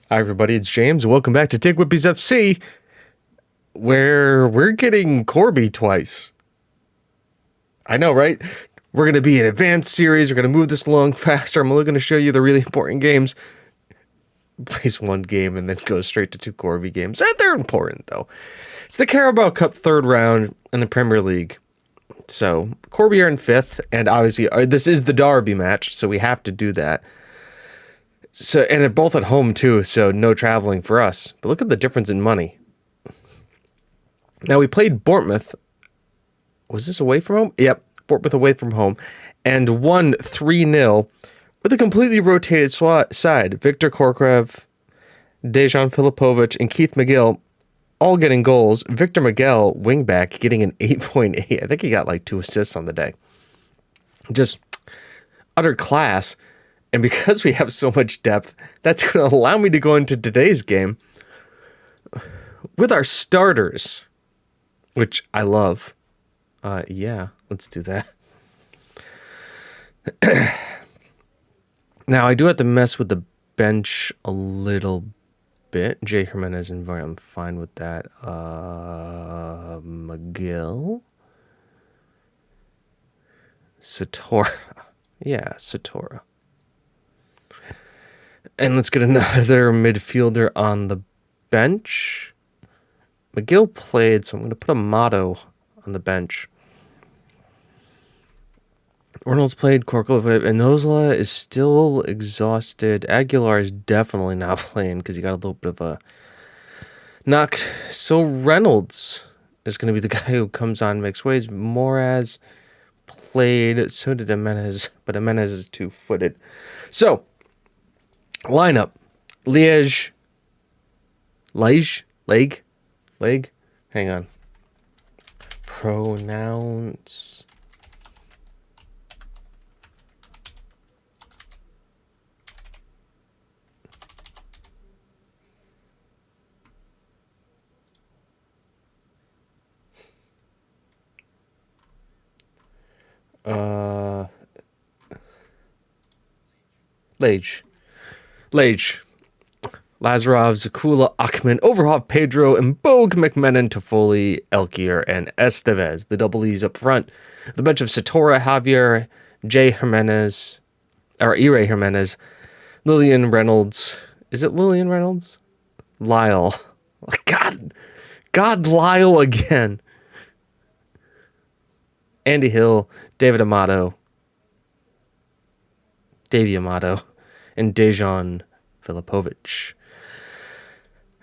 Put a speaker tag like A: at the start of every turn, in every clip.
A: Hi everybody, it's James. Welcome back to TGWPIS FC, where we're getting Corby twice. I know, right? We're going to be an advanced series. We're going to move this along faster. I'm only going to show you the really important games. Plays one game and then goes straight to two Corby games. They're important, though. It's the Carabao Cup third round in the Premier League. So, Corby are in fifth, and obviously this is the Derby match, so we have to do that. So, and they're both at home too, so no traveling for us. But look at the difference in money. Now we played Bournemouth. Was this away from home? Yep, Bournemouth away from home, and won 3-0 with a completely rotated side. Victor Korkrev, Dejan Filipovic, and Keith McGill all getting goals. Victor Miguel, wingback, getting an 8.8. I think he got like 2 assists on the day. Just utter class. And because we have so much depth, that's going to allow me to go into today's game with our starters, which I love. Yeah, let's do that. Now, I do have to mess with the bench a little bit. Jay Jimenez and VAR, I'm fine with that. McGill. Satora. Yeah, Satora. And let's get another midfielder on the bench. McGill played, so I'm going to put a motto on the bench. Reynolds played, Korkrev, and Nozla is still exhausted. Aguilar is definitely not playing because he got a little bit of a knock. So Reynolds is going to be the guy who comes on and makes waves. Moraz played, so did Jimenez, but Jimenez is 2-footed. So, lineup: Liège, leg. Hang on. Pronounce. Liège. Lazarov, Zakula, Achman, Overhoff, Pedro, and Bogue, McMenon, Toffoli, Elkier, and Estevez. The double E's up front. The bench of Satora, Javier, Ire Jimenez, Lillian Reynolds. Is it Lillian Reynolds? Lyle. God, Lyle again. Andy Hill, Davey Amato, and Dejan Filipovic.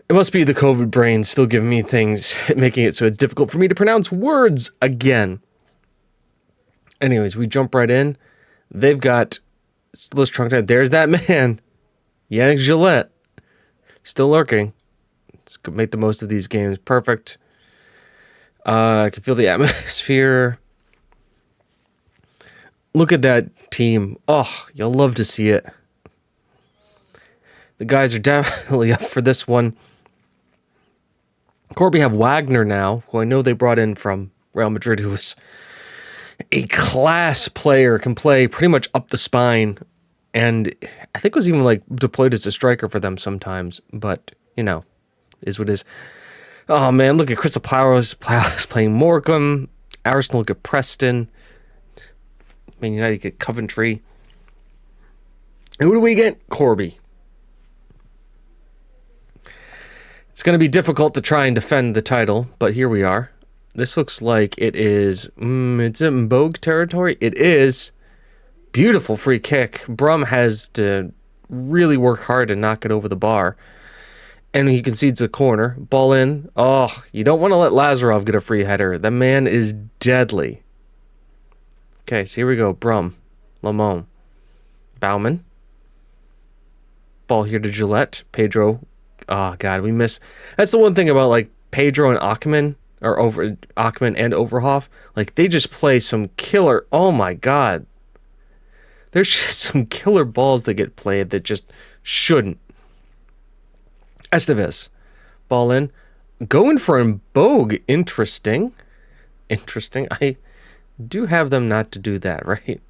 A: It must be the COVID brain still giving me things, making it so it's difficult for me to pronounce words again. Anyways, we jump right in. They've got, let's trunk time. There's that man, Yannick Gillette, still lurking. Let's make the most of these games. Perfect. I can feel the atmosphere. Look at that team. Oh, you'll love to see it. The guys are definitely up for this one. Corby have Wagner now, who I know they brought in from Real Madrid, who was a class player, can play pretty much up the spine, and I think was even like deployed as a striker for them sometimes, but, you know, is what it is. Oh, man, look at Crystal Palace playing Morecambe. Arsenal get Preston. Man United get Coventry. And who do we get? Corby. It's going to be difficult to try and defend the title, but here we are. This looks like it is, it's in Bogue territory. It is. Beautiful free kick. Brum has to really work hard to knock it over the bar. And he concedes the corner. Ball in. Oh, you don't want to let Lazarov get a free header. The man is deadly. Okay, so here we go. Brum. Lamont. Bauman. Ball here to Gillette. Pedro. Oh, God, we miss. That's the one thing about, like, Pedro and Achman, or Achman and Overhoff. Like, they just play some killer. Oh, my God. There's just some killer balls that get played that just shouldn't. Estevez. Ball in. Going for a Bogue. Interesting. I do have them not to do that, right?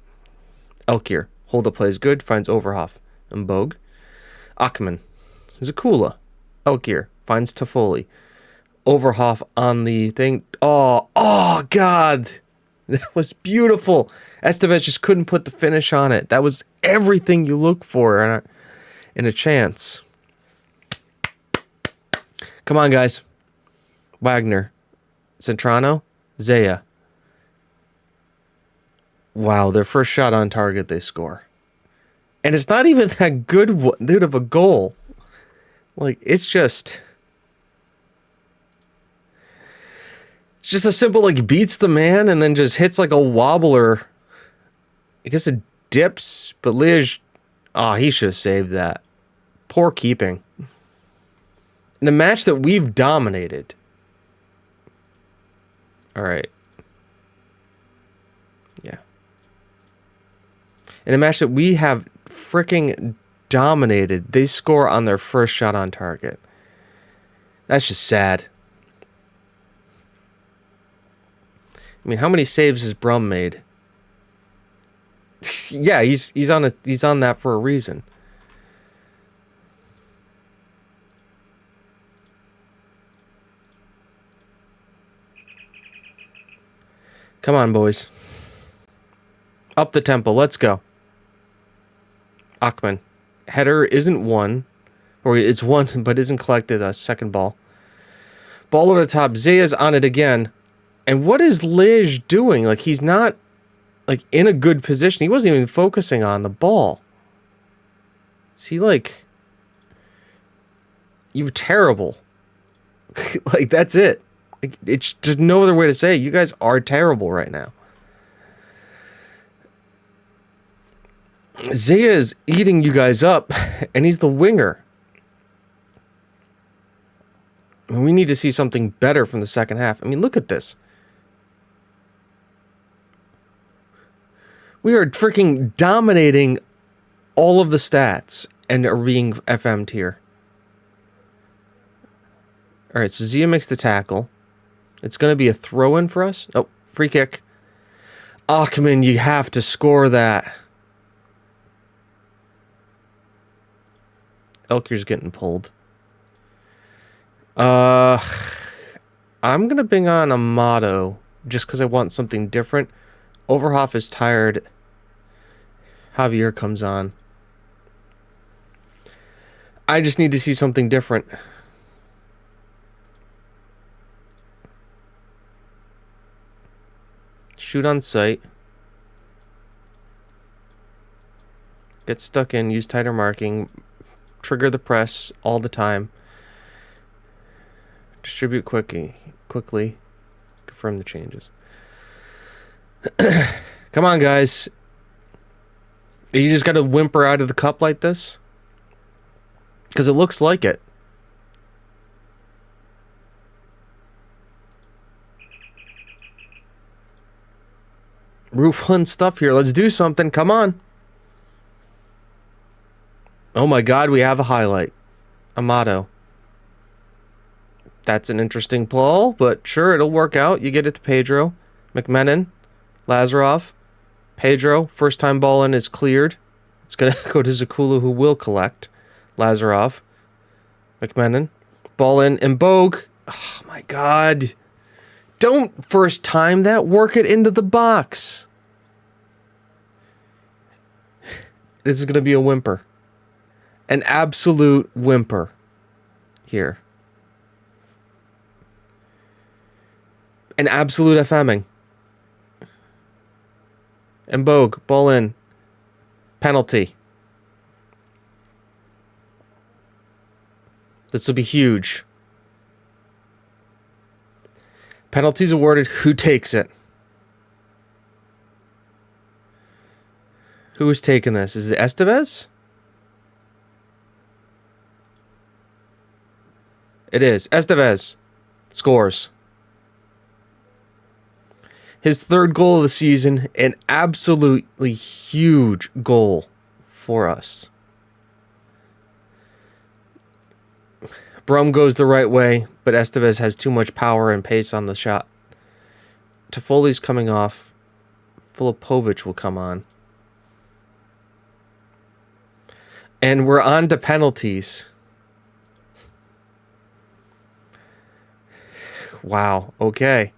A: Elkier. Hold up, plays good. Finds Overhoff. And Bogue. Achman. Zakula. Elkier finds Toffoli. Overhoff on the thing. Oh, God. That was beautiful. Estevez just couldn't put the finish on it. That was everything you look for in a chance. Come on, guys. Wagner. Centrano. Zaya. Wow, their first shot on target, they score. And it's not even that good of a goal. Like, it's just a simple, like, beats the man and then just hits like a wobbler. I guess it dips, but Lige, he should have saved that. Poor keeping. In the match that we've dominated. All right. Yeah. In a match that we have freaking dominated, they score on their first shot on target. That's just sad. I mean, how many saves has Brum made? Yeah, he's on that for a reason. Come on, boys. Up the tempo. Let's go. Achman. Header isn't won. Or it's won, but isn't collected. A second ball. Ball over the top. Zaya's on it again. And what is Lige doing? Like, he's not, like, in a good position. He wasn't even focusing on the ball. Is he, like... You were terrible. Like, that's it. Like, it's just no other way to say it. You guys are terrible right now. Zaya is eating you guys up, and he's the winger. We need to see something better from the second half. I mean, look at this. We are freaking dominating all of the stats and are being FM'd here. All right, so Zia makes the tackle. It's going to be a throw-in for us. Oh, free kick. Achman, you have to score that. Elkier's getting pulled. I'm going to bring on Amato just because I want something different. Overhoff is tired. Javier comes on. I just need to see something different. Shoot on sight. Get stuck in. Use tighter marking. Trigger the press all the time. Distribute quickly. Confirm the changes. Come on, guys. You just got to whimper out of the cup like this? Because it looks like it. Roof stuff here. Let's do something. Come on. Oh my God, we have a highlight. Amato. That's an interesting pull, but sure, it'll work out. You get it to Pedro. McMenon. Lazarov. Pedro. First time ball in is cleared. It's going to go to Zakula, who will collect. Lazarov. McMenon. Ball in. Mbogue. Oh my God. Don't first time that. Work it into the box. This is going to be a whimper. An absolute whimper here. An absolute FMing. Mbogue, ball in. Penalty. This will be huge. Penalties awarded. Who takes it? Who is taking this? Is it Estevez? It is. Estevez scores. His third goal of the season, an absolutely huge goal for us. Brum goes the right way, but Estevez has too much power and pace on the shot. Toffoli's coming off. Filipovic will come on. And we're on to penalties. Wow. Okay.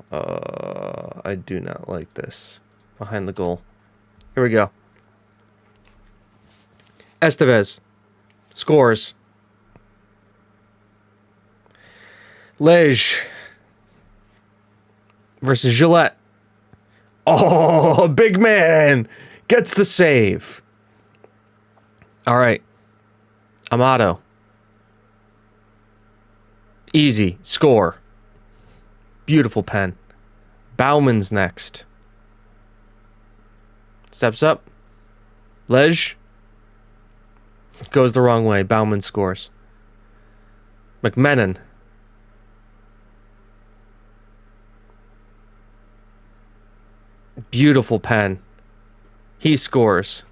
A: I do not like this. Behind the goal. Here we go. Estevez scores. Lege versus Gillette. Oh, big man gets the save. All right. Amato. Easy. Score. Beautiful pen. Bauman's next. Steps up. Lege. Goes the wrong way. Bauman scores. McMenon. Beautiful pen. He scores.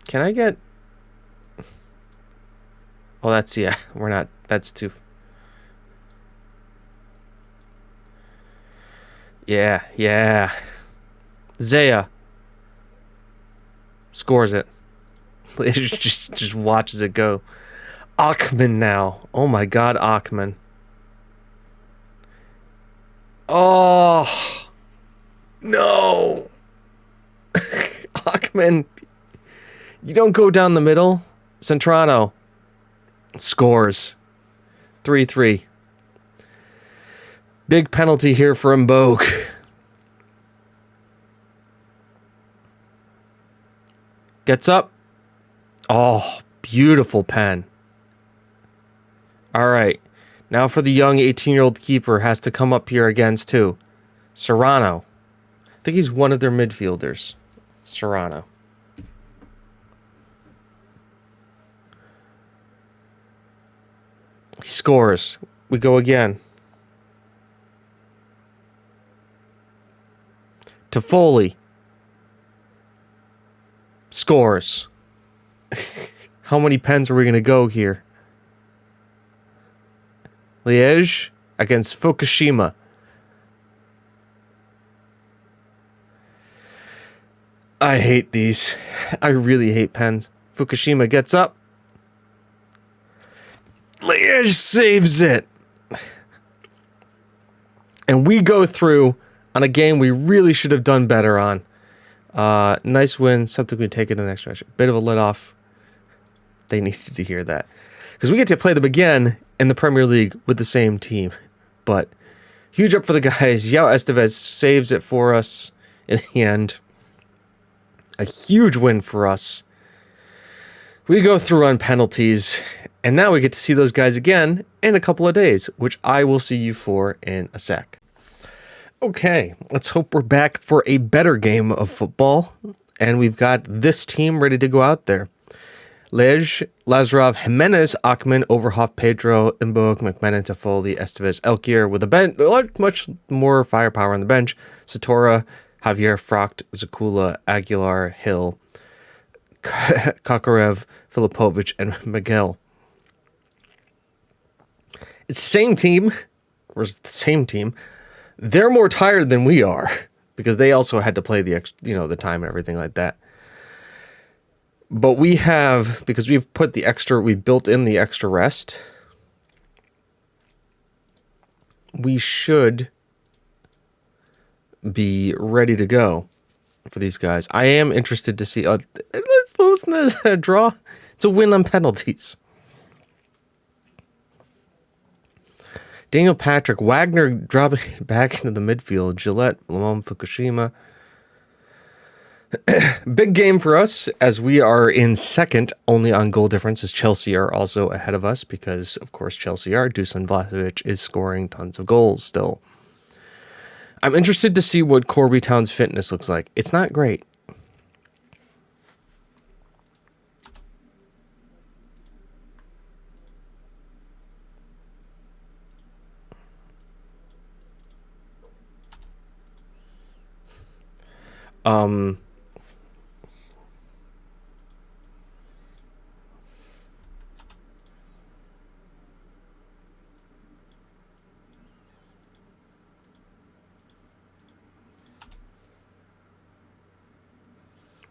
A: Can I get... Oh, that's... Yeah, we're not... That's too... Yeah. Zaya. Scores it. just watches it go. Achman now. Oh my god, Achman. Oh no. Achman. You don't go down the middle. Centrano scores. 3-3. Big penalty here for Mboke. Gets up. Oh, beautiful pen. All right. Now for the young 18-year-old keeper has to come up here against too. Serrano. I think he's one of their midfielders. Serrano. He scores. We go again. Toffoli. Scores. How many pens are we going to go here? Liège against Fukushima. I hate these. I really hate pens. Fukushima gets up. Liège saves it. And we go through on a game we really should have done better on. Nice win. Something we take it to the next match. Bit of a let off. They needed to hear that. Because we get to play them again in the Premier League with the same team. But huge up for the guys. Yao Estevez saves it for us in the end. A huge win for us. We go through on penalties. And now we get to see those guys again in a couple of days, which I will see you for in a sec. Okay, let's hope we're back for a better game of football. And we've got this team ready to go out there. Lege, Lazarov, Jimenez, Achman, Overhoff, Pedro, Mboke, McMenon, Toffoli, Estevez, Elkier with a bench, much more firepower on the bench. Satora, Javier, Frocht, Zakula, Aguilar, Hill, Kokorev, Filipovic, and Miguel. It's the same team. Where's the same team? They're more tired than we are because they also had to play the the time and everything like that. But we have, because we built in the extra rest. We should be ready to go for these guys. I am interested to see. Let's listen to this draw. It's a win on penalties. Daniel Patrick, Wagner dropping back into the midfield. Gillette, Lamont, Fukushima. Big game for us as we are in second only on goal difference as Chelsea are also ahead of us because, of course, Chelsea are. Dusan Vlahovic is scoring tons of goals still. I'm interested to see what Corby Town's fitness looks like. It's not great.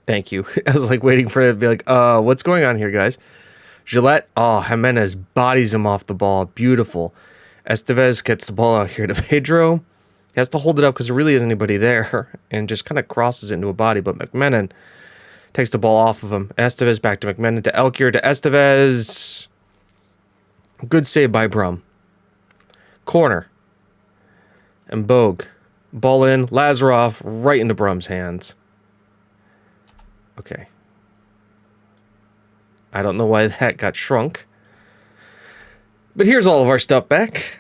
A: Thank you. I was like waiting for it to be like, what's going on here, guys? Gillette, Jimenez bodies him off the ball. Beautiful. Estevez gets the ball out here to Pedro. He has to hold it up because there really isn't anybody there and just kind of crosses it into a body. But McMenon takes the ball off of him. Estevez back to McMenon to Elkier to Estevez. Good save by Brum. Corner. And Bogue. Ball in. Lazarov right into Brum's hands. Okay. I don't know why that got shrunk. But here's all of our stuff back.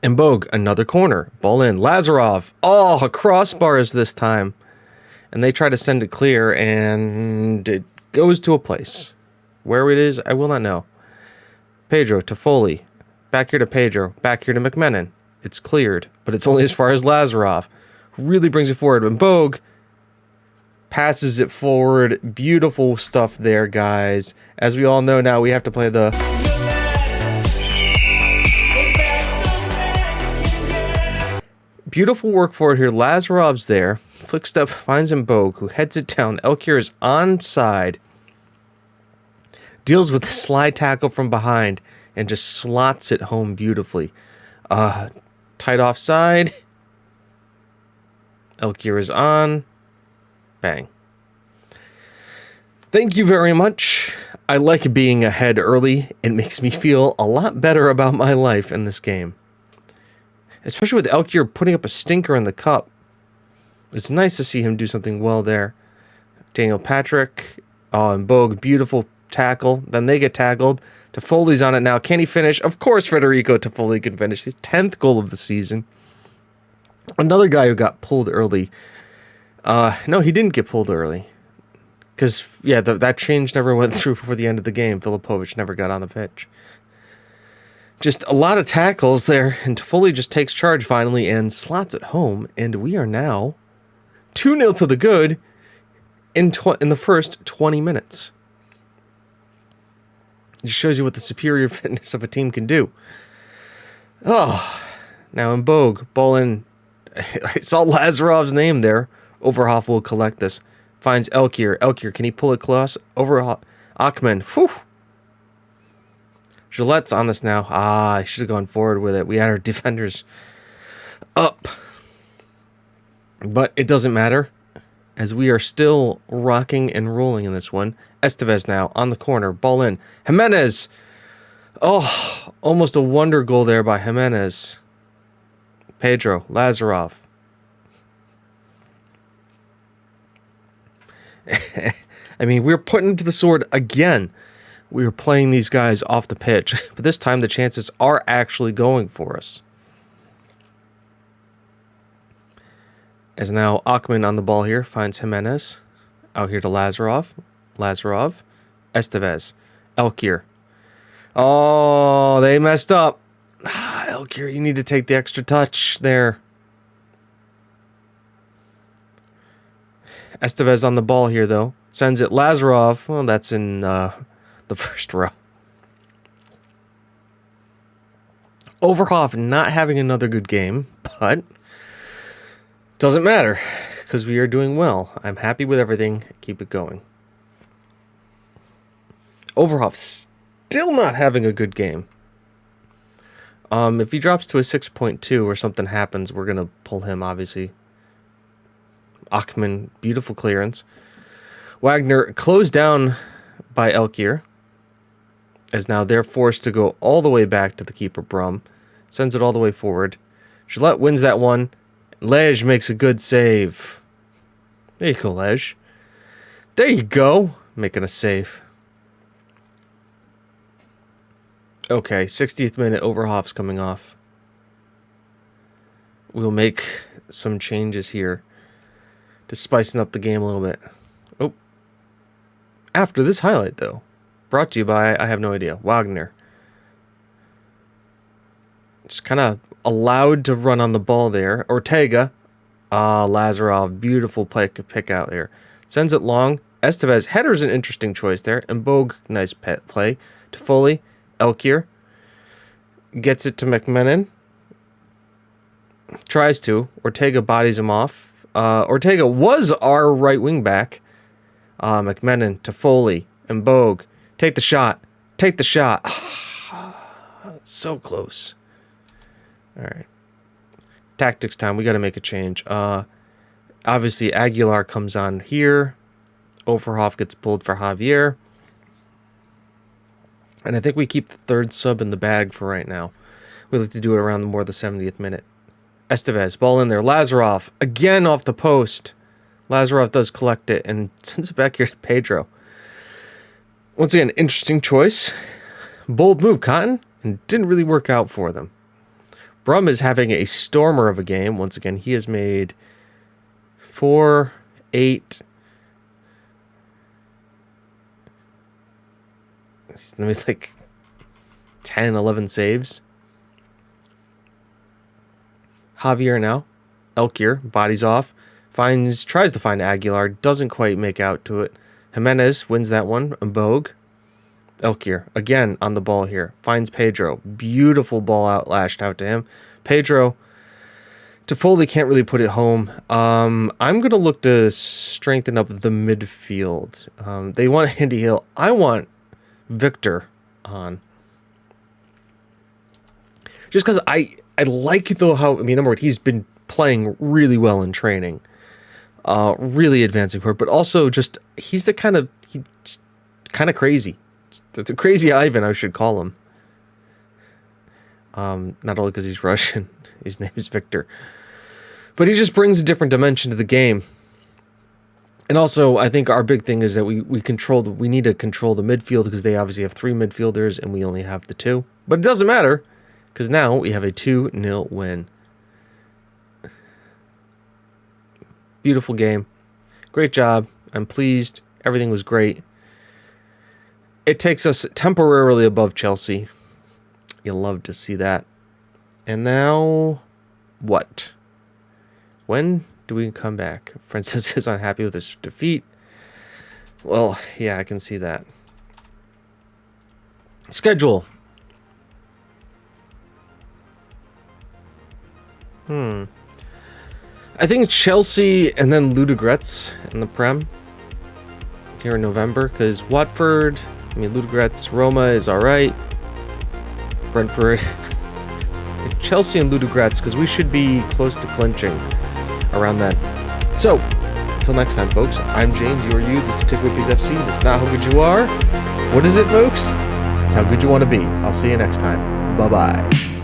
A: And Bogue, another corner. Ball in. Lazarov. Oh, a crossbar is this time. And they try to send it clear, and it goes to a place. Where it is, I will not know. Pedro to Foley. Back here to Pedro. Back here to McMenon. It's cleared, but it's only as far as Lazarov, who really brings it forward. And Bogue passes it forward. Beautiful stuff there, guys. As we all know now, we have to play the... Beautiful work forward here. Lazarov's there. Flick step finds him Bogue, who heads it down. Elkier is onside. Deals with the slide tackle from behind and just slots it home beautifully. Tight offside. Elkier is on. Bang. Thank you very much. I like being ahead early. It makes me feel a lot better about my life in this game. Especially with Elkier putting up a stinker in the cup. It's nice to see him do something well there. Daniel Patrick. And Bogue, beautiful tackle. Then they get tackled. Toffoli's on it now. Can he finish? Of course Federico Toffoli can finish. His 10th goal of the season. Another guy who got pulled early. No, he didn't get pulled early. Because, yeah, that change never went through before the end of the game. Filipovic never got on the pitch. Just a lot of tackles there. And Toffoli just takes charge finally and slots it home. And we are now 2-0 to the good in the first 20 minutes. It just shows you what the superior fitness of a team can do. Oh, now in Bogue, ball in. I saw Lazarov's name there. Overhoff will collect this. Finds Elkier. Elkier, can he pull it close? Over Achman. Whew. Gillette's on this now. I should have gone forward with it. We had our defenders up. But it doesn't matter, as we are still rocking and rolling in this one. Estevez now on the corner. Ball in. Jimenez. Oh, almost a wonder goal there by Jimenez. Pedro. Lazarov. I mean, we're putting to the sword again. We were playing these guys off the pitch, but this time the chances are actually going for us. As now Achman on the ball here finds Jimenez. Out here to Lazarov. Lazarov. Estevez. Elkier. Oh, they messed up. Elkier, you need to take the extra touch there. Estevez on the ball here, though. Sends it. Lazarov. Well, that's in the first row. Overhoff not having another good game, but doesn't matter because we are doing well. I'm happy with everything. Keep it going. Overhoff still not having a good game. If he drops to a 6.2 or something happens, we're going to pull him, obviously. Achman, beautiful clearance. Wagner closed down by Elkier, as now they're forced to go all the way back to the keeper, Brum. Sends it all the way forward. Gillette wins that one. Lej makes a good save. There you go, Lej. There you go. Making a save. Okay, 60th minute, Overhoff's coming off. We'll make some changes here to spicing up the game a little bit. Oh. After this highlight, though. Brought to you by, I have no idea, Wagner. Just kind of allowed to run on the ball there. Ortega. Lazarov. Beautiful pick out there. Sends it long. Estevez. Header's an interesting choice there. And Bogue. Nice play. To Foley. Elkier. Gets it to McMenon. Tries to. Ortega bodies him off. Ortega was our right wing back. McMenon to Foley and Bogue. Take the shot. Take the shot. So close. All right. Tactics time. We got to make a change. Obviously, Aguilar comes on here. Overhoff gets pulled for Javier. And I think we keep the third sub in the bag for right now. We like to do it around more the 70th minute. Estevez, ball in there. Lazarov, again off the post. Lazarov does collect it and sends it back here to Pedro. Once again, interesting choice. Bold move, Cotton, and didn't really work out for them. Brum is having a stormer of a game. Once again, he has made 4, 8... Let me like 10, 11 saves. Javier now. Elkier, bodies off. Tries to find Aguilar. Doesn't quite make out to it. Jimenez wins that one. Bogue. Elkier, again on the ball here. Finds Pedro. Beautiful ball lashed out to him. Pedro. Toffoli can't really put it home. I'm going to look to strengthen up the midfield. They want Andy Hill. I want Victor on. Just because I like though how, I mean, number one, he's been playing really well in training. Really advancing for it, but also just he's kind of crazy. The crazy Ivan, I should call him. Not only because he's Russian, his name is Victor. But he just brings a different dimension to the game. And also, I think our big thing is that we need to control the midfield because they obviously have 3 midfielders and we only have the 2. But it doesn't matter because now we have a 2-0 win. Beautiful game. Great job. I'm pleased. Everything was great. It takes us temporarily above Chelsea. You'll love to see that. And now, what? When do we come back? Francis is unhappy with his defeat. Well, yeah, I can see that. Schedule. I think Chelsea and then Ludogorets in the Prem here in November, because Watford, Ludogorets, Roma is all right. Brentford, Chelsea and Ludogorets, because we should be close to clinching around that. So, until next time, folks, I'm James, you are you, this is TGWPIS FC, that's not how good you are. What is it, folks? It's how good you want to be. I'll see you next time. Bye-bye.